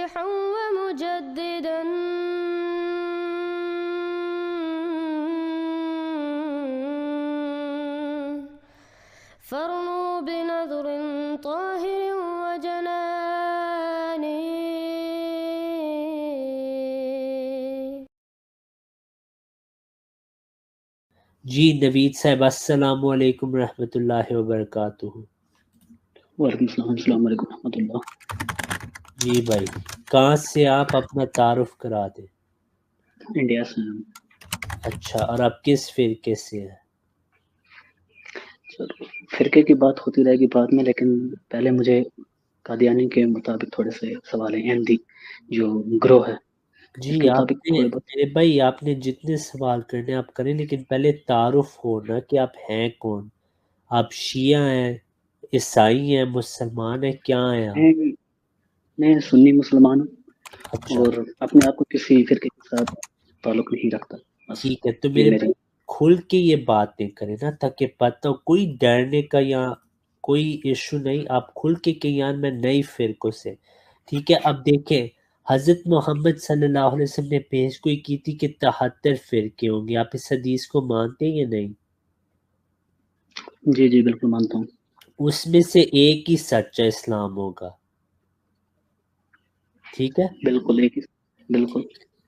مصلحا ومجددا فارنوا بنظر طاهر وجنان. جی نوید صاحب السلام علیکم رحمۃ اللہ وبرکاتہ. وعلیکم السلام. السلام علیکم رحمۃ اللہ. جی بھائی کہاں سے آپ اپنا تعارف کرا دیں. انڈیا سے ہیں. اچھا اور آپ کس فرقے سے ہیں؟ چلو فرقے کی بات ہوتی رہے گی بعد میں، لیکن پہلے مجھے قادیانی کے مطابق تھوڑے سے سوال ہیں. احمدی جو گروہ ہے جی اس کے آپ مطابق نے تھوڑے بہت. میرے بھائی آپ نے جتنے سوال کرنے آپ کریں، لیکن پہلے تعارف ہونا کہ آپ ہیں کون. آپ شیعہ ہیں، عیسائی ہیں، مسلمان ہیں، کیا ہیں آپ؟ میں سنی مسلمان ہوں اچھا اور اپنے آپ کو کسی فرقے کے ساتھ تعلق نہیں رکھتا. بس ٹھیک ہے، تو یہ میرے میری. بھائی کھل کے یہ باتیں کریں نا تاکہ پتہ ہو، کوئی ڈرنے کا یا کوئی ایشو نہیں. آپ کھل کے کہ یار میں نئی فرقوں سے. ٹھیک ہے، اب دیکھیں حضرت محمد صلی اللہ علیہ وسلم نے پیش گوئی کی تھی کہ 73 فرقے ہوں گے. آپ اس حدیث کو مانتے ہیں یا نہیں؟ جی جی بالکل مانتا ہوں. اس میں سے ایک ہی سچا اسلام ہوگا. ٹھیک ہے، بالکل ایک ہی. بالکل.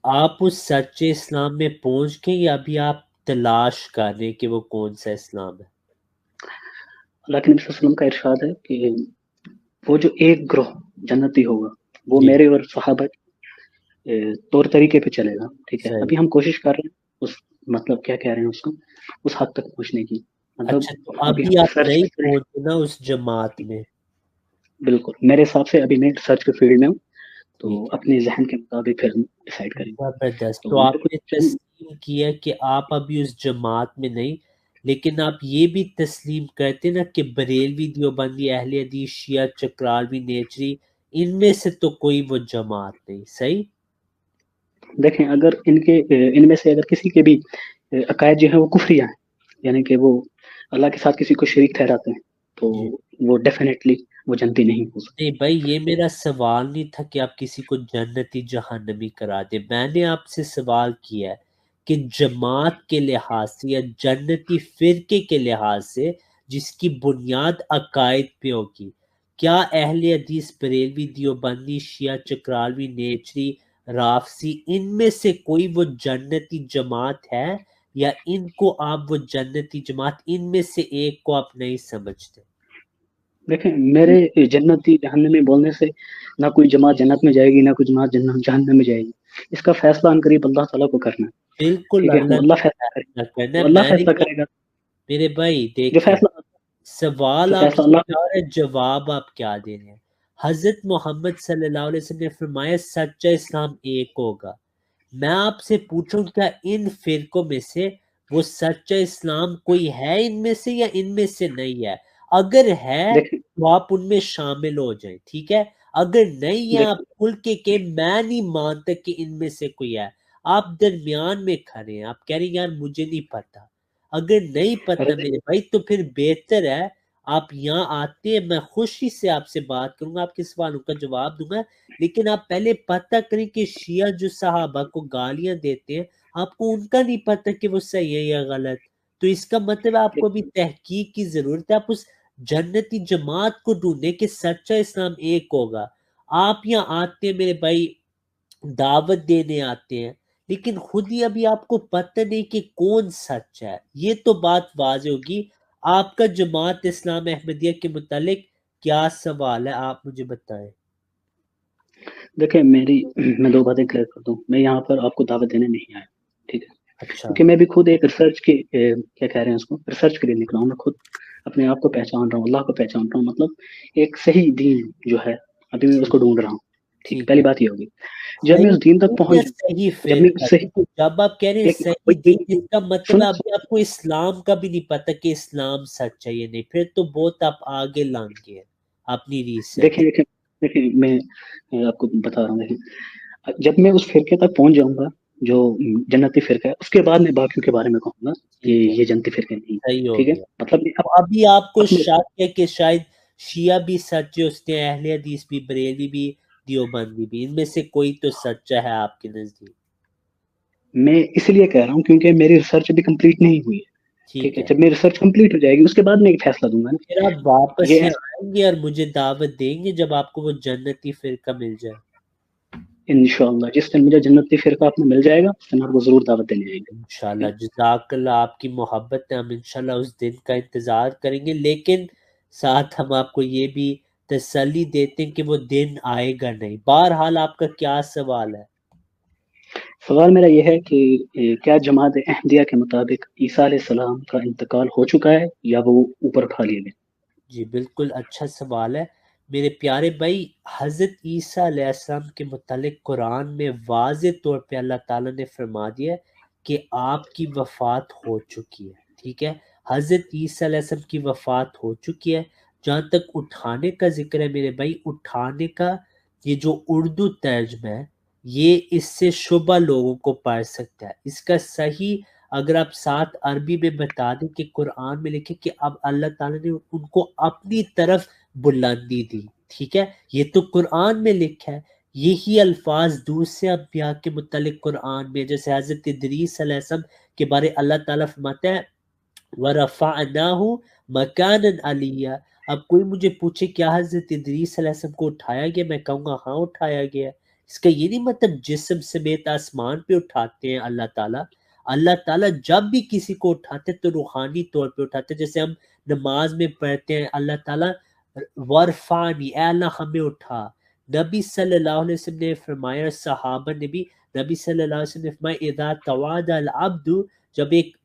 آپ اس سچے اسلام میں پہنچ گئے یا ابھی آپ تلاش کر رہے ہیں کہ وہ کون سا اسلام ہے؟ اللہ کے نبی صلی اللہ علیہ وسلم کا ارشاد ہے کہ وہ جو ایک گروہ جنتی ہوگا وہ جی میرے اور صحابہ طور طریقے پہ چلے گا. ٹھیک ہے، صحیح. ابھی ہم کوشش کر رہے ہیں اس مطلب کیا کہہ رہے ہیں اس کو اس حد تک پہنچنے کی. مطلب اچھا تو ابھی ابھی ہم آپ سرچ نہیں کر رہے ہیں. پہنچے نا اس جماعت میں. بالکل میرے حساب سے ابھی میں سرچ کے فیلڈ میں ہوں، تو ٹھیک ہے، اپنے ذہن کے مطابق پھر ہم ڈیسائیڈ کریں گے. زبردست. تو تو میرے آپ نے کو تسلیم کیا کہ آپ ابھی اس جماعت میں نہیں، لیکن آپ یہ بھی تسلیم کرتے نا کہ بریلوی، دیوبندی، اہل حدیث، شیعہ، چکرالوی، نیچری، ان میں سے تو کوئی وہ جماعت نہیں. صحیح. دیکھیں اگر ان میں سے اگر کسی کے بھی عقائد جو ہیں وہ کفریہ ہیں، یعنی کہ وہ اللہ کے ساتھ کسی کو شریک ٹھہراتے ہیں، تو جی وہ ڈیفینیٹلی وہ جنتی نہیں ہو سکتے. نہیں بھائی، یہ میرا سوال نہیں تھا کہ آپ کسی کو جنتی جہنمی کرا دیں. میں نے آپ سے سوال کیا ہے کہ جماعت کے لحاظ سے یا جنتی فرقے کے لحاظ سے جس کی بنیاد عقائد پہ ہوگی، کیا اہل حدیث، بریلوی، دیوبندی، شیعہ، چکرالوی، نیچری، رافضی، ان میں سے کوئی وہ جنتی جماعت ہے یا ان کو آپ وہ جنتی جماعت ان میں سے ایک کو آپ نہیں سمجھتے؟ دیکھیں میرے جنتی جہنمی بولنے سے نہ کوئی جماعت جنت میں جائے گی نہ کوئی جماعت جہنم میں جائے گی. اس کا فیصلہ ان قریب اللہ تعالیٰ کو کرنا ہے. بالکل ٹھیک ہے، وہ اللہ اللہ نے فیصلہ کرے فیصلہ کرنا ہے. وہ اللہ میں فیصلہ نہیں، کرے گا. میرے بھائی جو دیکھیں فیصلہ سوال جو آپ فیصلہ سے اللہ کیا ہے، جواب آپ کیا دے رہے ہیں. حضرت محمد صلی اللہ علیہ وسلم نے فرمایا سچا اسلام ایک ہوگا. میں آپ سے پوچھوں کیا ان فرقوں میں سے وہ سچا اسلام کوئی ہے ان میں سے یا ان میں سے نہیں ہے؟ اگر ہے دیکھیں تو آپ ان میں شامل ہو جائیں. ٹھیک ہے، اگر نہیں ہے آپ دیکھیں کھل کے کہ میں نہیں مانتا کہ ان میں سے کوئی ہے. آپ درمیان میں کھڑے ہیں، آپ کہہ رہے ہیں یار مجھے نہیں پتا. اگر نہیں پتا ارے میرے بھائی تو پھر بہتر ہے آپ یہاں آتے ہیں، میں خوشی سے آپ سے بات کروں گا، آپ کے سوالوں کا جواب دوں گا. لیکن آپ پہلے پتہ کریں کہ شیعہ جو صحابہ کو گالیاں دیتے ہیں آپ کو ان کا نہیں پتہ کہ وہ صحیح ہے یا غلط. تو اس کا مطلب آپ کو بھی تحقیق کی ضرورت ہے. آپ اس جنتی جماعت کو ڈھونڈیں کہ سچا اسلام ایک ہوگا. آپ یہاں آتے ہیں میرے بھائی، دعوت دینے آتے ہیں، لیکن خود ہی ابھی آپ کو پتہ نہیں کہ کون سچ ہے. یہ تو بات واضح ہوگی. آپ کا جماعت اسلام احمدیہ کے متعلق کیا سوال ہے آپ مجھے بتائیں. دیکھیں میں دو باتیں کلیئر کرتا ہوں. میں یہاں پر آپ کو دعوت دینے نہیں آیا. ٹھیک ہے، اچھا کیونکہ میں بھی خود ایک ریسرچ کی کیا کہہ رہے ہیں اس کو ریسرچ کے لیے نکلا ہوں. میں خود اپنے آپ کو پہچان رہا ہوں، اللہ کو پہچان رہا ہوں. مطلب ایک صحیح دین جو ہے ابھی میں اس ٹھیک کو ڈھونڈ رہا ہوں. ٹھیک ہے، ٹھیک پہلی ہے. بات یہ ہوگی. جب میں صحیح اس دین تک دین یا پہنچ صحیح جب میں فرقہ؟ صحیح دیکھو جب آپ کہہ رہے ہیں ایک صحیح دین، اس کا مطلب سن ابھی آپ کو اسلام کا بھی نہیں پتہ کہ اسلام سچ ہے یا نہیں. پھر تو بہت آپ آگے لنگ گئے اپنی ریسرچ. دیکھیں میں آپ کو بتا رہا ہوں. دیکھیں جب میں اس فرقے تک پہنچ جاؤں گا جو جنتی فرقہ ہے، اس کے بعد میں باقیوں کے بارے میں کہوں گا کہ ٹھیک ہے، یہ جنتی فرقے نہیں. صحیح ہو ٹھیک ہے، گیا. مطلب تو ابھی آپ کو اپنے شک ہے کہ شاید شیعہ بھی سچے ہوتے ہیں، اہل حدیث بھی، بریلی بھی، دیوبندی بھی، ان میں سے کوئی تو سچا ہے آپ کے نزدیک؟ میں اس لیے کہہ رہا ہوں کیونکہ میری ریسرچ ابھی کمپلیٹ نہیں ہوئی ہے، ٹھیک ٹھیک ہے، ہے، جب میری ریسرچ کمپلیٹ ہو جائے گی اس کے بعد میں ایک فیصلہ دوں گا نا. پھر آپ واپس یہ یہاں آئیں گے اور مجھے دعوت دیں گے جب آپ کو وہ جنتی فرقہ مل جائے؟ انشاءاللہ جس دن مجھے جنتی فرقہ اپنا مل جائے گا اس دن آپ کو ضرور دعوت دینے آئیں گے. انشاءاللہ، جزاک اللہ، آپ کی محبت ہے، ہم انشاءاللہ اس دن کا انتظار کریں گے، لیکن ساتھ ہم آپ کو یہ بھی تسلی دیتے ہیں کہ وہ دن آئے گا نہیں۔ بہرحال آپ کا کیا سوال ہے؟ سوال میرا یہ ہے کہ کیا جماعت احمدیہ کے مطابق عیسیٰ علیہ السلام کا انتقال ہو چکا ہے یا وہ اوپر اٹھا لیے گئے؟ جی بالکل اچھا سوال ہے میرے پیارے بھائی۔ حضرت عیسیٰ علیہ السلام کے متعلق قرآن میں واضح طور پہ اللہ تعالیٰ نے فرما دیا ہے کہ آپ کی وفات ہو چکی ہے، ٹھیک ہے؟ حضرت عیسیٰ علیہ السلام کی وفات ہو چکی ہے۔ جہاں تک اٹھانے کا ذکر ہے میرے بھائی، اٹھانے کا یہ جو اردو ترجمہ ہے یہ اس سے شبہ لوگوں کو پڑھ سکتا ہے۔ اس کا صحیح اگر آپ ساتھ عربی میں بتا دیں کہ قرآن میں لکھے کہ اب اللہ تعالیٰ نے ان کو اپنی طرف بلندی دی، ٹھیک ہے؟ یہ تو قرآن میں لکھا ہے۔ یہی الفاظ دوسرے انبیاء کے متعلق قرآن میں، جیسے حضرت ادریس علیہ السلام کے بارے اللہ تعالیٰ فرماتا ہے وَرَفَعْنَاهُ مَكَانًا عَلِيًّا۔ اب کوئی مجھے پوچھے کیا حضرت ادریس علیہ السلام کو اٹھایا گیا، میں کہوں گا ہاں اٹھایا گیا ہے۔ اس کا یہ نہیں مطلب جسم سمیت آسمان پہ اٹھاتے ہیں اللہ تعالیٰ۔ اللہ تعالیٰ جب بھی کسی کو اٹھاتے تو روحانی طور پہ اٹھاتے، جیسے ہم نماز میں پڑھتے ہیں اللہ تعالیٰ ورفانی، اے اللہ ہمیں اٹھا۔ نبی صلی اللہ علیہ وسلم نے فرمایا، صحابہ نے بھی، نبی صلی اللہ علیہ وسلم نے فرمایا اذا توعد العبد، جب ایک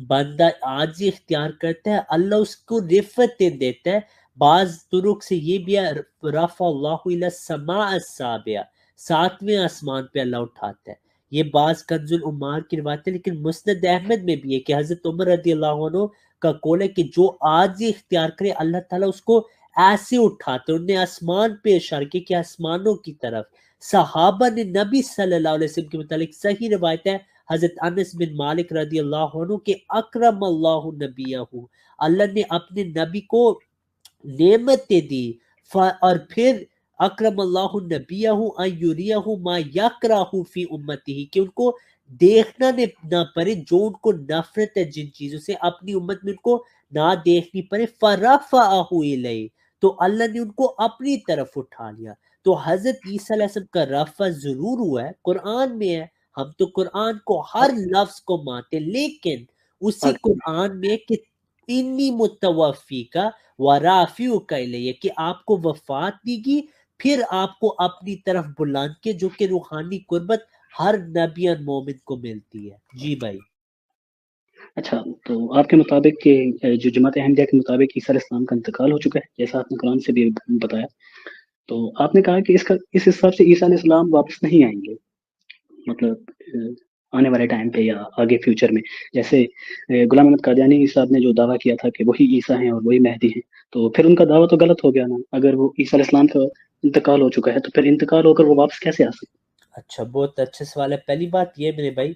بندہ عاجزی اختیار کرتا ہے اللہ اس کو رفعت دیتا ہے۔ بعض طرق سے یہ بھی ہے رفع اللہ الی السماء السابع، ساتویں آسمان پہ اللہ اٹھاتا ہے۔ یہ بعض کنز العمار کی روایت ہے، لیکن مسند احمد میں بھی ہے کہ حضرت عمر رضی اللہ عنہ کا قول ہے کہ جو عاجزی اختیار کرے اللہ تعالیٰ اس کو ایسے اٹھاتے۔ انہوں نے آسمان پہ اشارہ کیا کہ آسمانوں کی طرف۔ صحابہ نے نبی صلی اللہ علیہ وسلم کے متعلق صحیح روایت ہے حضرت انس بن مالک رضی اللہ عنہ کہ اکرم اللہ نبیہ، اللہ نے اپنے نبی کو نعمتیں دی، اور پھر اکرم اللہ نبیہ ان یریہ ما یکرہ فی امتہ، کہ ان کو دیکھنا نہ پڑے جو ان کو نفرت ہے جن چیزوں سے، اپنی امت میں ان کو نہ دیکھنی پڑے، فرفعہ الیہ، تو اللہ نے ان کو اپنی طرف اٹھا لیا۔ تو حضرت عیسیٰ علیہ السلام کا رفع ضرور ہوا ہے، قرآن میں ہے، ہم تو قرآن کو ہر لفظ کو مانتے، لیکن اسی قرآن میں کہ انی متوفی کا ورافیو کا الیہ، کہ آپ کو وفات دی گی پھر آپ کو اپنی طرف بلند کے، جو کہ روحانی قربت ہر نبی اور مومن کو ملتی ہے۔ جی بھائی۔ اچھا، تو آپ کے مطابق کہ جو جماعت احمدیہ کے مطابق عیسیٰ علیہ السلام کا انتقال ہو چکا ہے جیسا آپ نے قرآن سے بھی بتایا، تو آپ نے کہا کہ اس حساب سے عیسیٰ علیہ السلام واپس نہیں آئیں گے، مطلب آنے والے ٹائم پہ یا آگے فیوچر میں، جیسے غلام احمد قادیانی صاحب نے جو دعویٰ کیا تھا کہ وہی عیسیٰ ہیں اور وہی مہدی ہیں، تو پھر ان کا دعویٰ تو غلط ہو گیا نا؟ اگر وہ عیسیٰ علیہ السلام کا انتقال ہو چکا ہے تو پھر انتقال ہو کر وہ واپس کیسے آ سکتے؟ اچھا، بہت اچھا سوال ہے۔ پہلی بات یہ میرے بھائی،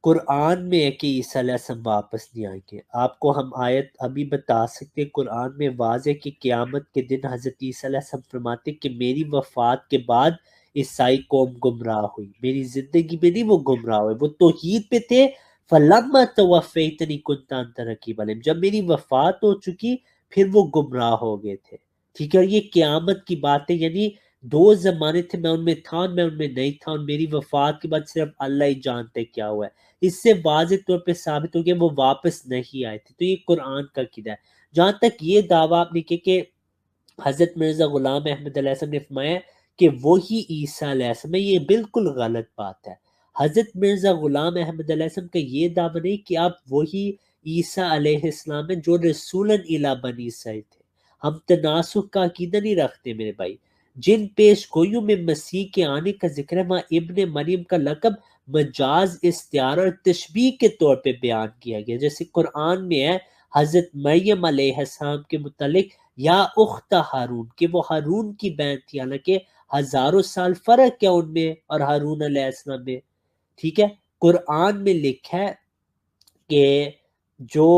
قرآن میں ہے کہ عیسیٰ علیہ السلام واپس نہیں آئیں گے۔ آپ کو ہم آیت ابھی بتا سکتے، قرآن میں واضح کہ قیامت کے دن حضرت عیسیٰ علیہ السلام فرماتے کہ میری وفات کے بعد عیسائی قوم گمراہ ہوئی، میری زندگی میں نہیں وہ گمراہ ہوئے، وہ توحید پہ تھے۔ فَلَمَّا تَوَفَّیْتَنِی کُنْتَ أَنْتَ رَقِیبَ عَلَیْہِم، جب میری وفات ہو چکی پھر وہ گمراہ ہو گئے تھے، ٹھیک ہے؟ اور یہ قیامت کی بات ہے، یعنی دو زمانے تھے، میں ان میں تھا اور میں ان میں نہیں تھا، اور میری وفات کے بعد صرف اللہ ہی جانتے کیا ہوا ہے۔ اس سے واضح طور پہ ثابت ہو گیا وہ واپس نہیں آئے تھے۔ تو یہ قرآن کا عقیدہ ہے۔ جہاں تک یہ دعویٰ آپ نے کیا کہ حضرت مرزا غلام احمد علیہ السلام نے فرمایا کہ وہی عیسیٰ علیہ السلام ہے، یہ بالکل غلط بات ہے۔ حضرت مرزا غلام احمد علیہ السلام کا یہ دعویٰ نہیں کہ آپ وہی عیسیٰ علیہ السلام ہیں جو رسولاً الی بنی اسرائیل تھے۔ ہم تناسخ کا عقیدہ نہیں رکھتے میرے بھائی۔ جن پیش گوئیوں میں مسیح کے آنے کا ذکر ہے وہاں ابن مریم کا لقب مجاز، استعارہ اور تشبیہ کے طور پہ بیان کیا گیا، جیسے قرآن میں ہے حضرت مریم علیہ السلام کے متعلق یا اخت ہارون، کہ وہ ہارون کی بہن تھی، حالانکہ ہزاروں سال فرق ہے ان میں اور ہارون علیہ السلام میں، ٹھیک ہے؟ قرآن میں لکھا ہے کہ جو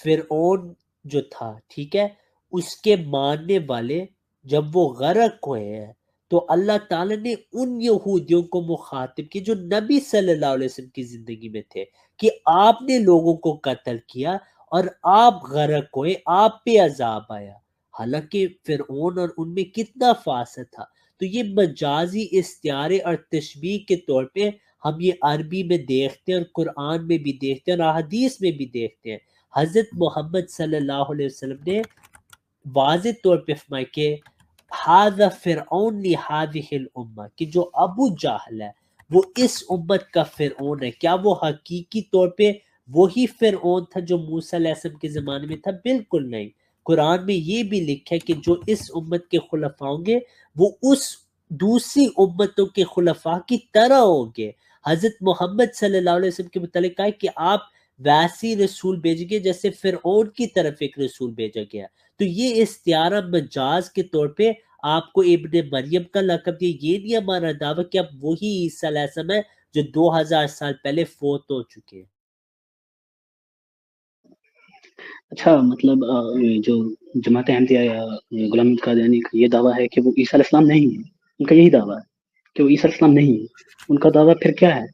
فرعون جو تھا، ٹھیک ہے، اس کے ماننے والے جب وہ غرق ہوئے ہیں تو اللہ تعالیٰ نے ان یہودیوں کو مخاطب کیا جو نبی صلی اللہ علیہ وسلم کی زندگی میں تھے کہ آپ نے لوگوں کو قتل کیا اور آپ غرق ہوئے، آپ پہ عذاب آیا، حالانکہ فرعون اور ان میں کتنا فاسد تھا۔ تو یہ مجازی استعارے اور تشبیہ کے طور پہ ہم یہ عربی میں دیکھتے ہیں اور قرآن میں بھی دیکھتے ہیں اور احادیث میں بھی دیکھتے ہیں۔ حضرت محمد صلی اللہ علیہ وسلم نے واضح طور پہ فرمایا کہ ھذا فرعون لہذہ الامہ، کہ جو ابو جہل ہے وہ اس امت کا فرعون ہے۔ کیا وہ حقیقی طور پہ وہی فرعون تھا جو موسیٰ علیہ السلام کے زمانے میں تھا؟ بالکل نہیں۔ قرآن میں یہ بھی لکھا ہے کہ جو اس امت کے خلفاء ہوں گے وہ اس دوسری امتوں کے خلفاء کی طرح ہوں گے۔ حضرت محمد صلی اللہ علیہ وسلم کے متعلق کہا ہے کہ آپ ویسی رسول بھیجیں گے جیسے فرعون کی طرف ایک رسول بھیجا گیا۔ تو یہ استعارہ مجاز کے طور پہ آپ کو ابن مریم کا لقب دیا، یہ نہیں ہمارا دعویٰ کہ اب وہی عیسیٰ علیہ السلام ہے جو 2000 سال پہلے فوت ہو چکے ہیں۔ اچھا، مطلب جو جماعت احمدیہ یا غلام احمد قادیانی کا یہ دعویٰ ہے کہ وہ عیسیٰ علیہ السلام نہیں ہے، ان کا یہی دعویٰ ہے کہ وہ عیسیٰ علیہ السلام نہیں ہے، ان کا دعویٰ پھر کیا ہے؟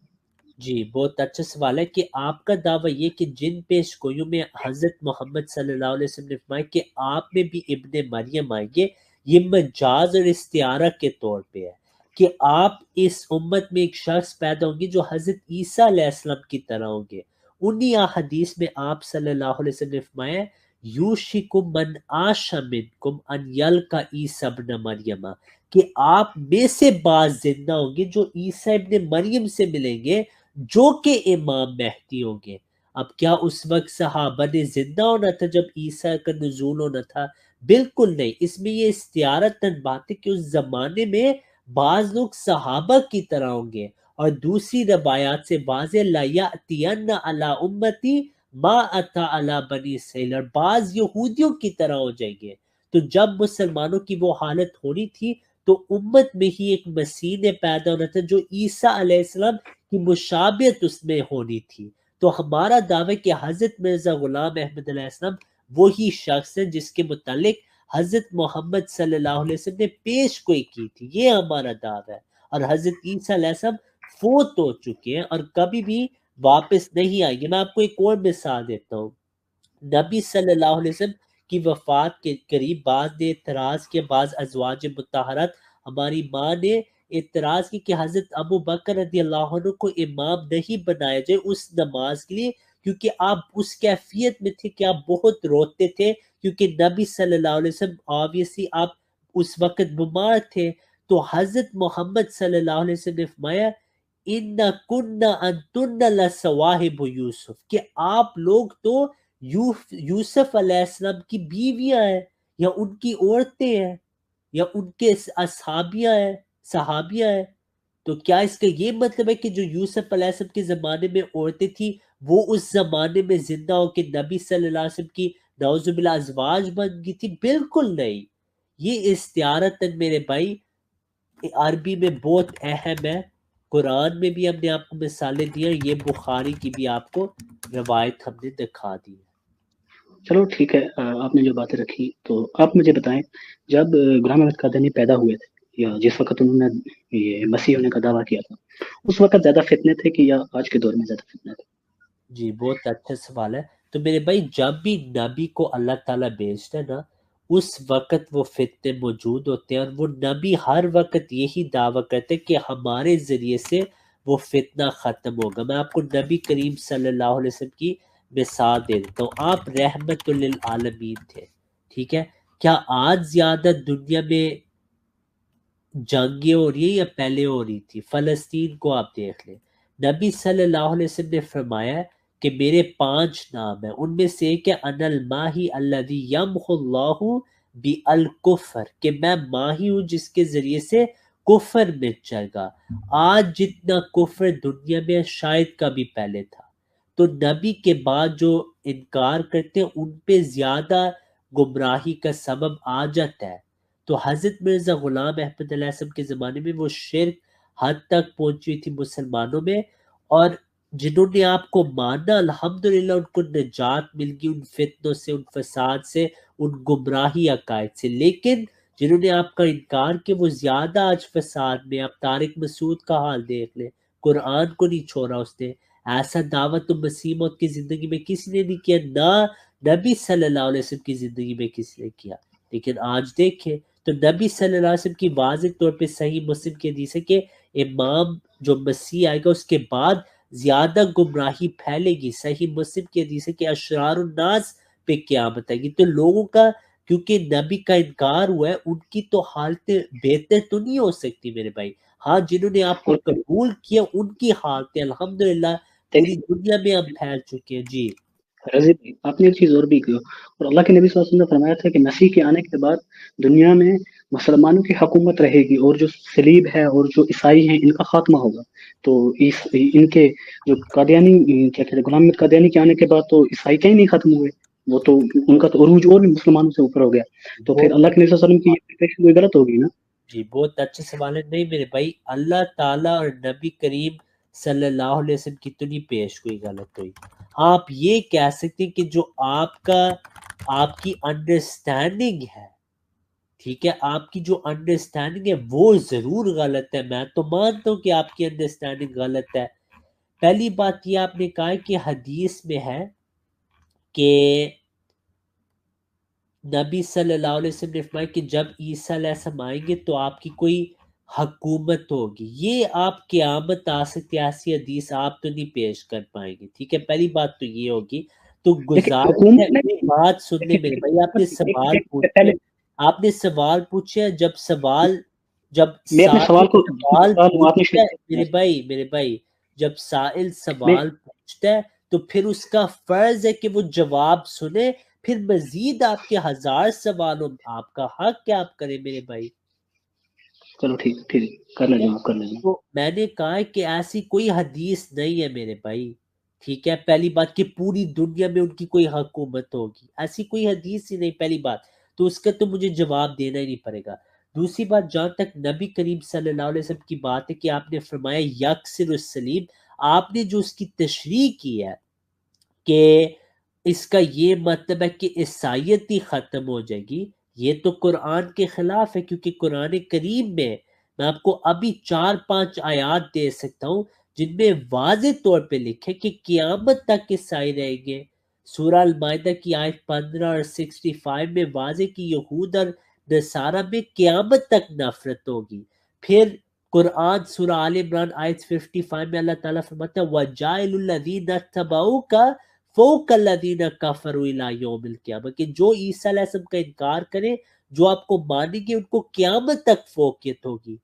جی بہت اچھا سوال ہے کہ آپ کا دعویٰ یہ کہ جن پیش گوئیوں میں حضرت محمد صلی اللہ علیہ وسلم نے فرمایا کہ آپ میں بھی ابن مریم آئیں گے، یہ مجاز اور استعارہ کے طور پہ ہے کہ آپ اس امت میں ایک شخص پیدا ہوں گے جو حضرت عیسیٰ علیہ السلام کی طرح ہوں گے۔ انہی احادیث میں آپ صلی اللہ علیہ وسلم نے فرمایا یوشکم من عاش منکم ان یلقا عیسیٰ ابن مریم، کہ آپ میں سے بعض زندہ ہوں گے جو عیسیٰ ابن مریم سے ملیں گے جو کہ امام مہدی ہوں گے۔ اب کیا اس وقت صحابہ نے زندہ ہونا تھا جب عیسیٰ کا نزول ہونا تھا؟ بالکل نہیں۔ اس میں یہ استعارتاً بات ہے کہ اس زمانے میں بعض لوگ صحابہ کی طرح ہوں گے، اور دوسری روایات سے واضح لَيَأْتِيَنَّ عَلَىٰ أُمَّتِي مَا أَتَىٰ عَلَىٰ بَنِي إِسرائیل، اور بعض یہودیوں کی طرح ہو جائیں گے۔ تو جب مسلمانوں کی وہ حالت ہونی تھی تو امت میں ہی ایک مسیح نے پیدا ہونا تھا جو عیسیٰ علیہ السلام کی مشابہت اس میں ہونی تھی۔ تو ہمارا دعویٰ کہ حضرت مرزا غلام احمد علیہ السلام وہی شخص ہے جس کے متعلق حضرت محمد صلی اللہ علیہ وسلم نے پیش گوئی کی تھی، یہ ہمارا دعویٰ ہے۔ اور حضرت عیسیٰ علیہ السلام فوت ہو چکے ہیں اور کبھی بھی واپس نہیں آئیں گے۔ میں آپ کو ایک اور مثال دیتا ہوں۔ نبی صلی اللہ علیہ وسلم کی وفات کے قریب بعض نے اعتراض کیا، بعض ازواج مطہرات، ہماری ماں نے اعتراض کی کہ حضرت ابو بکر رضی اللہ عنہ کو امام نہیں بنایا جائے اس نماز کے لیے، کیونکہ آپ اس کیفیت میں تھے کہ آپ بہت روتے تھے، کیونکہ نبی صلی اللہ علیہ وسلم آبویسلی آپ اس وقت بیمار تھے۔ تو حضرت محمد صلی اللہ علیہ وسلم نے فرمایا ان کننا انتن لصواہب یوسف، کہ آپ لوگ تو یوسف علیہ السلام کی بیویاں ہیں یا ان کی عورتیں ہیں یا ان کے اصحابیاں ہیں، صحابیاں ہیں۔ تو کیا اس کا یہ مطلب ہے کہ جو یوسف علیہ السلام کے زمانے میں عورتیں تھیں وہ اس زمانے میں زندہ ہو کے نبی صلی اللہ علیہ وسلم کی نعوذ باللہ ازواج بن گئی تھی؟ بالکل نہیں۔ یہ استعارتاً میرے بھائی عربی میں بہت اہم ہے، قرآن میں بھی ہم نے آپ کو مثالیں دی ہیں، یہ بخاری کی بھی آپ کو روایت ہم نے دکھا دی ہے۔ چلو ٹھیک ہے، آپ نے جو باتیں رکھی تو آپ مجھے بتائیں، جب غلام احمد قادیانی پیدا ہوئے تھے یا جس وقت انہوں نے یہ مسیح ہونے کا دعویٰ کیا تھا، اس وقت زیادہ فتنے تھے کہ یا آج کے دور میں زیادہ فتنے تھے؟ جی بہت اچھا سوال ہے۔ تو میرے بھائی جب بھی نبی کو اللہ تعالیٰ بھیجتا ہے نا اس وقت وہ فتنے موجود ہوتے ہیں، اور وہ نبی ہر وقت یہی دعویٰ کرتے ہیں کہ ہمارے ذریعے سے وہ فتنہ ختم ہوگا۔ میں آپ کو نبی کریم صلی اللہ علیہ وسلم کی مثال دے دیتا ہوں۔ آپ رحمت للعالمین تھے، ٹھیک ہے؟ کیا آج زیادہ دنیا میں جنگیں ہو رہی ہیں یا پہلے ہو رہی تھی؟ فلسطین کو آپ دیکھ لیں، نبی صلی اللہ علیہ وسلم نے فرمایا کہ میرے 5 نام ہیں، ان میں سے ایک ہے انا الماہی الذی یمحو اللہ بالکفر، کہ میں ماہی ہوں جس کے ذریعے سے کفر مٹ جائے گا۔ آج جتنا کفر دنیا میں شاید کبھی پہلے تھا۔ تو نبی کے بعد جو انکار کرتے ہیں ان پہ زیادہ گمراہی کا سبب آ جاتا ہے۔ تو حضرت مرزا غلام احمد علیہ السلام کے زمانے میں وہ شرک حد تک پہنچی تھی مسلمانوں میں، اور جنہوں نے آپ کو مانا الحمدللہ ان کو نجات مل گئی ان فتنوں سے، ان فساد سے، ان گمراہی عقائد سے۔ لیکن جنہوں نے آپ کا انکار کیا وہ زیادہ آج فساد میں. آپ طارق مسعود کا حال دیکھ لیں, قرآن کو نہیں چھوڑا اس نے. ایسا دعوت تو مسیح موت کی زندگی میں کسی نے نہیں کیا, نہ نبی صلی اللہ علیہ وسلم کی زندگی میں کسی نے کیا. لیکن آج دیکھیں تو نبی صلی اللہ علیہ وسلم کی واضح طور پہ صحیح مسلم کی حدیث ہے کہ امام جو مسیح آئے گا اس کے بعد زیادہ گمراہی پھیلے گی. صحیح مسلم کی حدیث ہے کہ اشرار الناس پہ قیامت آئے گی. تو لوگوں کا کیونکہ نبی کا انکار ہوا ہے ان کی تو حالتیں بہتر تو نہیں ہو سکتی میرے بھائی. ہاں جنہوں نے آپ کو اور قبول کیا ان کی حالتیں الحمدللہ پوری دیکھیں دنیا میں اب پھیل چکے ہیں. جی رضی بھائی آپ نے ایک چیز اور بھی کی, اور اللہ کے نبی صلی اللہ علیہ وسلم نے فرمایا تھا کہ مسیح کے آنے کے بعد دنیا میں مسلمانوں کی حکومت رہے گی, اور جو صلیب ہے اور جو عیسائی ہیں ان کا خاتمہ ہوگا. تو ان کے جو قادیانی کیا کہتے ہیں غلام احمد قادیانی کے آنے کے بعد تو عیسائی کہیں نہیں ختم ہوئے, وہ تو ان کا تو عروج اور بھی مسلمانوں سے اوپر ہو گیا. تو پھر بہت اللہ کے نبی صلی اللہ علیہ وسلم کی یہ پریڈکشن کوئی غلط ہوگی نا. جی بہت اچھے سوال ہے. نہیں میرے بھائی, اللہ تعالیٰ اور نبی کریم صلی اللہ علیہ وسلم کی تو نہیں پیش کوئی غلط ہوئی. آپ یہ کہہ سکتے ہیں کہ جو آپ کی انڈرسٹینڈنگ ہے, ٹھیک ہے, آپ کی جو انڈرسٹینڈنگ ہے وہ ضرور غلط ہے. میں تو مانتا ہوں کہ آپ کی انڈرسٹینڈنگ غلط ہے. پہلی بات یہ آپ نے کہا کہ حدیث میں ہے کہ نبی صلی اللہ علیہ وسلم نے فرمایا کہ جب عیسیٰ علیہ السلام آئیں گے تو آپ کی کوئی حکومت ہوگی. یہ آپ قیامت آ سکتی ہے, ایسی حدیث آپ تو نہیں پیش کر پائیں گے. ٹھیک ہے, پہلی بات تو یہ ہوگی. تو دیکھیں گزارش ہے, حکومت ایک بات سن لیں میرے بھائی, آپ نے سوال پوچھے, پہلے آپ نے سوال پوچھے, جب میں اپنے سائل سوال کو سوال جواب ہوں, آپ نے پوچھتا ہے شروع میرے بھائی, جب سائل میں سوال پوچھتا ہے تو پھر اس کا فرض ہے کہ وہ جواب سنے. پھر مزید آپ کے 1000 سوالوں آپ کا حق کیا آپ کریں میرے بھائی. چلو ٹھیک ٹھیک کر لیں جواب, کر لیں. تو میں نے کہا ہے کہ ایسی کوئی حدیث نہیں ہے میرے بھائی. ٹھیک ہے, پہلی بات کہ پوری دنیا میں ان کی کوئی حکومت ہوگی, ایسی کوئی حدیث ہی نہیں. پہلی بات تو اس کا تو مجھے جواب دینا ہی نہیں پڑے گا. دوسری بات, جہاں تک نبی کریم صلی اللہ علیہ وسلم کی بات ہے کہ آپ نے فرمایا یکسر السلیب, آپ نے جو اس کی تشریح کی ہے کہ اس کا یہ مطلب ہے کہ عیسائیت ہی ختم ہو جائے گی, یہ تو قرآن کے خلاف ہے. کیونکہ قرآن کریم میں آپ کو ابھی 4-5 آیات دے سکتا ہوں جن میں واضح طور پہ لکھے کہ قیامت تک عیسائی رہیں گے. سورہ المائدہ کی آیت 15 اور 65 میں واضح کہ یہود اور نصارہ میں قیامت تک نفرت ہوگی. پھر قرآن سورہ آل عمران آیت 55 میں اللہ تعالیٰ فرماتا ہے وَجَائِلُ الَّذِينَ اتَّبَعُوكَ فوق الذین کفروا الی یوم القیامہ, کہ جو عیسیٰ علیہ السلام کا انکار کرے, جو آپ کو مانیں گے, ان کو قیامت تک فوقیت ہوگی.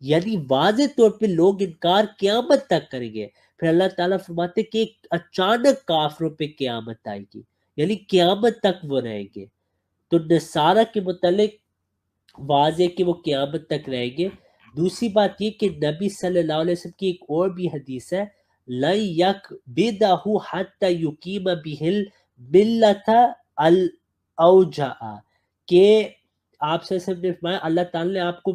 یعنی واضح طور پہ لوگ انکار قیامت تک کریں گے. پھر اللہ تعالیٰ فرماتے کہ ایک اچانک کافروں پہ قیامت آئے گی, یعنی قیامت تک وہ رہیں گے. تو نصارہ کے متعلق واضح کہ وہ قیامت تک رہیں گے. دوسری بات یہ کہ نبی صلی اللہ علیہ وسلم کی ایک اور بھی حدیث ہے لَن يَكْبِدَهُ حَتَّى يُقِيمَ بِهِ الْمِلَّةَ الْأَوْجَعَ, کہ آپ سے نے فرمایا اللہ تعالیٰ نے آپ کو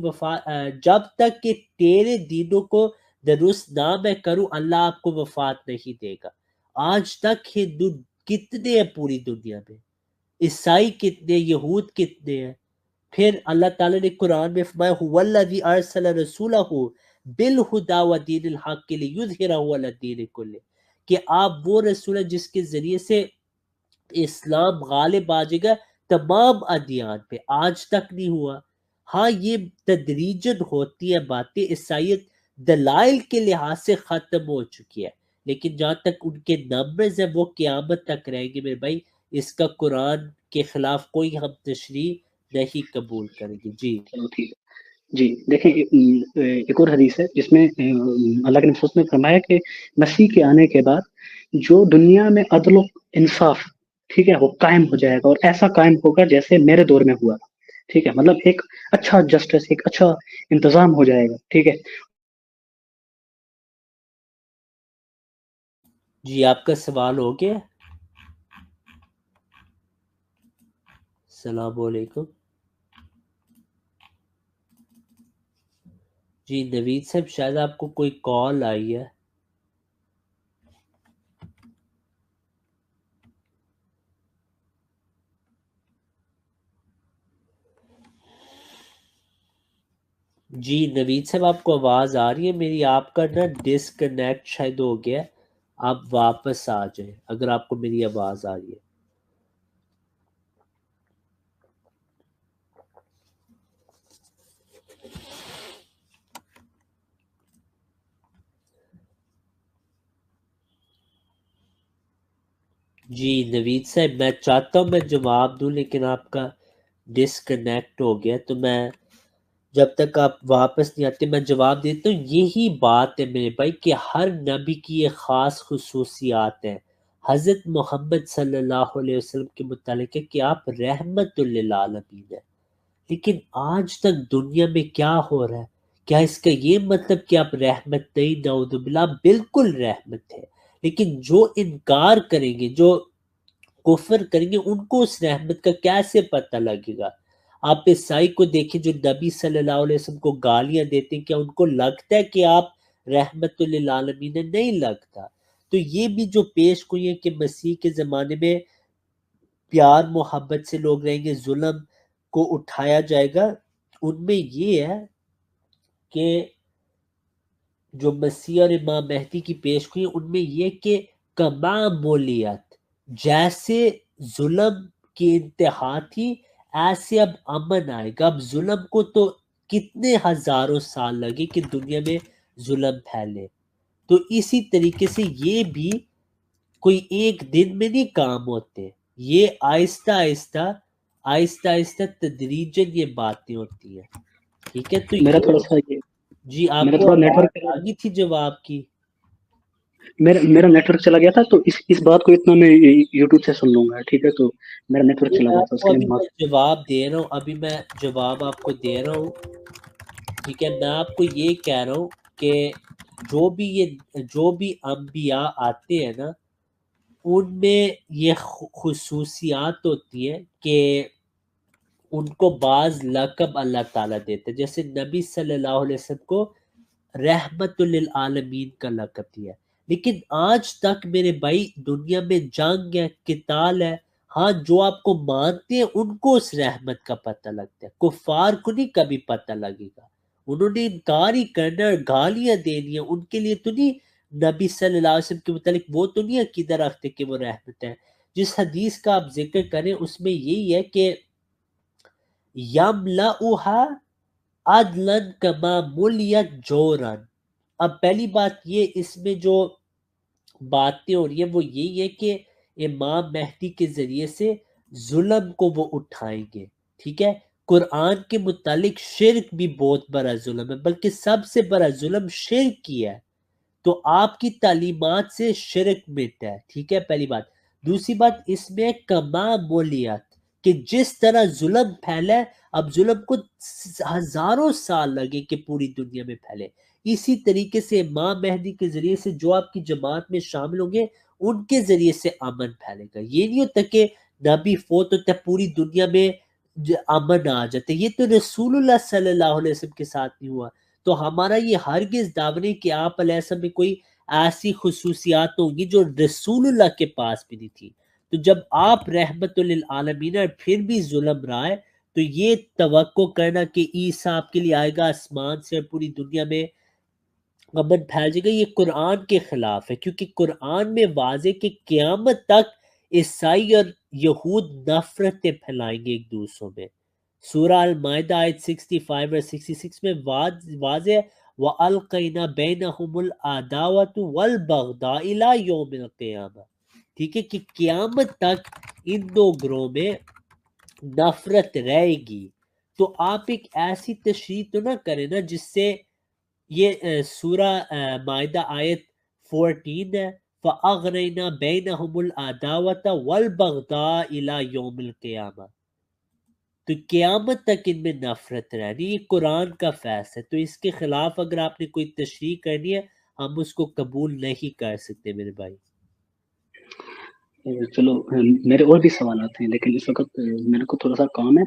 جب تک کہ تیرے دینوں کو درست نہ میں کروں اللہ آپ کو وفات نہیں دے گا. آج تک ہندو کتنے ہیں پوری دنیا میں, عیسائی کتنے, یہود کتنے ہیں. پھر اللہ تعالیٰ نے قرآن میں فرمایا هُوَ الَّذِي أَرْسَلَ رَسُولَهُ بِالْهُدَى وَدِينِ الْحَقِّ لِيُظْهِرَهُ عَلَى الدِّينِ كُلِّهِ, کہ آپ وہ رسول ہے جس کے ذریعے سے اسلام غالب آ جائے گا تمام ادیان پہ. آج تک نہیں ہوا. ہاں یہ تدریجن ہوتی ہے باتیں, عیسائیت دلائل کے لحاظ سے ختم ہو چکی ہے, لیکن جہاں تک ان کے نمبرز ہیں وہ قیامت تک رہیں گے میرے بھائی. اس کا قرآن کے خلاف کوئی ہم تشریح نہیں قبول کریں گے. جی چلو ٹھیک ہے. جی دیکھیں ایک اور حدیث ہے جس میں اللہ کے نبی نے فرمایا کہ مسیح کے آنے کے بعد جو دنیا میں عدل و انصاف, ٹھیک ہے, وہ قائم ہو جائے گا, اور ایسا قائم ہوگا جیسے میرے دور میں ہوا. ٹھیک ہے, مطلب ایک اچھا جسٹس, ایک اچھا انتظام ہو جائے گا. ٹھیک ہے. جی آپ کا سوال ہو گیا. السلام علیکم. جی نوید صاحب شاید آپ کو کوئی کال آئی ہے. جی نوید صاحب آپ کو آواز آ رہی ہے میری؟ آپ کا نا ڈسکنیکٹ شاید ہو گیا ہے، آپ واپس آ جائیں اگر آپ کو میری آواز آ رہی ہے۔ جی نوید صاحب میں چاہتا ہوں میں جواب دوں لیکن آپ کا ڈسکنیکٹ ہو گیا، تو میں جب تک آپ واپس نہیں آتے میں جواب دیتا ہوں۔ یہی بات ہے میرے بھائی کہ ہر نبی کی یہ خاص خصوصیات ہیں۔ حضرت محمد صلی اللہ علیہ وسلم کے متعلق ہے کہ آپ رحمت للعالمین ہیں، لیکن آج تک دنیا میں کیا ہو رہا ہے؟ کیا اس کا یہ مطلب کہ آپ رحمت نہیں؟ نعوذ باللہ، بالکل رحمت ہے، لیکن جو انکار کریں گے، جو کفر کریں گے، ان کو اس رحمت کا کیسے پتہ لگے گا؟ آپ عیسائی کو دیکھیں جو نبی صلی اللہ علیہ وسلم کو گالیاں دیتے ہیں، کیا ان کو لگتا ہے کہ آپ رحمت للعالمین ہیں؟ نہیں لگتا۔ تو یہ بھی جو پیش گوئی ہے کہ مسیح کے زمانے میں پیار محبت سے لوگ رہیں گے، ظلم کو اٹھایا جائے گا، ان میں یہ ہے کہ جو مسیح اور امام مہدی کی پیش گوئی ان میں یہ کہ کمامولیت، جیسے ظلم کی انتہا تھی ایسے اب امن آئے گا۔ اب ظلم کو تو کتنے ہزاروں سال لگے کہ دنیا میں ظلم پھیلے، تو اسی طریقے سے یہ بھی کوئی ایک دن میں نہیں کام ہوتے، یہ آہستہ آہستہ آہستہ آہستہ تدریجاً یہ باتیں ہوتی ہیں، ٹھیک ہے؟ تو میرا یہ تھوڑا سا یہ جی آپ میرا کو تھوڑا نیٹ آواز ورک آ گئی تھی جواب کی؟ میرا نیٹ ورک چلا گیا تھا، تو اس بات کو اتنا میں یوٹیوب سے سن لوں گا، ٹھیک ہے؟ تو میرا نیٹ ورک یہ چلا میں گیا آپ تھا، اس کو کے ابھی لیے میں جواب دے رہا ہوں، ابھی میں جواب آپ کو دے رہا ہوں، ٹھیک ہے؟ میں آپ کو یہ کہہ رہا ہوں کہ جو بھی انبیاء آتے ہیں نا، ان میں یہ خصوصیات ہوتی ہیں کہ ان کو بعض لقب اللہ تعالیٰ دیتے ہیں، جیسے نبی صلی اللہ علیہ وسلم کو رحمت للعالمین کا لقب دیا، لیکن آج تک میرے بھائی دنیا میں جنگ ہے، قتال ہے، ہاں جو آپ کو مانتے ہیں ان کو اس رحمت کا پتہ لگتا ہے، کفار کو نہیں کبھی پتہ لگے گا، انہوں نے انکار ہی کرنا اور گالیاں دینی ہیں، ان کے لیے تو نہیں نبی صلی اللہ علیہ وسلم کے متعلق وہ تو نہیں عقیدہ رکھتے کہ وہ رحمت ہے۔ جس حدیث کا آپ ذکر کریں اس میں یہی ہے کہ یملؤھا عدلاً کما ملیت جوراً۔ اب پہلی بات یہ اس میں جو باتیں ہو رہی ہیں وہ یہی ہے کہ امام مہدی کے ذریعے سے ظلم کو وہ اٹھائیں گے، ٹھیک ہے؟ قرآن کے متعلق شرک بھی بہت بڑا ظلم ہے، بلکہ سب سے بڑا ظلم شرک کی ہے، تو آپ کی تعلیمات سے شرک مٹا ہے، ٹھیک ہے؟ پہلی بات۔ دوسری بات اس میں کمامولیت، کہ جس طرح ظلم پھیلا ہے اب ظلم کو ہزاروں سال لگے کہ پوری دنیا میں پھیلے، اسی طریقے سے امام مہدی کے ذریعے سے جو آپ کی جماعت میں شامل ہوں گے ان کے ذریعے سے امن پھیلے گا۔ یہ نہیں ہوتا کہ نبی فوت ہوتا ہے پوری دنیا میں امن آ جاتا ہے، یہ تو رسول اللہ صلی اللہ علیہ وسلم کے ساتھ نہیں ہوا، تو ہمارا یہ ہرگز دعوی نہیں کہ آپ علیہ السلام میں کوئی ایسی خصوصیات ہوں گی جو رسول اللہ کے پاس بھی نہیں تھی۔ تو جب آپ رحمت للعالمین اور پھر بھی ظلم رہا ہے تو یہ توقع کرنا کہ عیسیٰ آپ کے لیے آئے گا آسمان سے اور پوری دنیا میں امن پھیل جائے گا، یہ قرآن کے خلاف ہے، کیونکہ قرآن میں واضح کہ قیامت تک عیسائی اور یہود نفرتیں پھیلائیں گے ایک دوسروں میں۔ سورہ المائدہ آیت 65 اور 66 میں واضح ہے وَأَلْقَيْنَا بَيْنَهُمُ الْعَدَاوَةُ وَالْبَغْضَاءَ إِلَىٰ يَوْمِ الْقِيَامَةِ، ٹھیک ہے؟ کہ قیامت تک ان دو گروہ میں نفرت رہے گی۔ تو آپ ایک ایسی تشریح تو نہ کریں نا جس سے یہ سورہ مائدہ آیت 14 ہے فَأَغْرَيْنَا بَيْنَهُمُ الْعَدَاوَةَ وَالْبَغْضَاءَ إِلَىٰ يَوْمِ الْقِيَامَةِ، تو قیامت تک ان میں نفرت رہنی، یہ قرآن کا فیصلہ ہے، تو اس کے خلاف اگر آپ نے کوئی تشریح کرنی ہے ہم اس کو قبول نہیں کر سکتے میرے بھائی۔ چلو میرے اور بھی سوالات ہیں، لیکن اس وقت میرے کو تھوڑا سا کام ہے،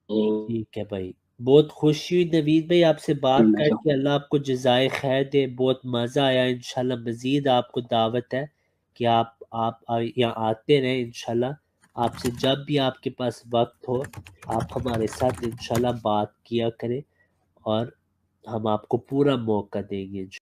تو ٹھیک ہے بھائی، بہت خوشی ہوئی نوید بھائی آپ سے بات میں کر چاہوں کے، اللہ آپ کو جزائے خیر دے، بہت مزہ آیا، انشاءاللہ مزید آپ کو دعوت ہے کہ آپ یہاں آتے رہیں انشاءاللہ، آپ سے جب بھی آپ کے پاس وقت ہو آپ ہمارے ساتھ انشاءاللہ بات کیا کریں، اور ہم آپ کو پورا موقع دیں گے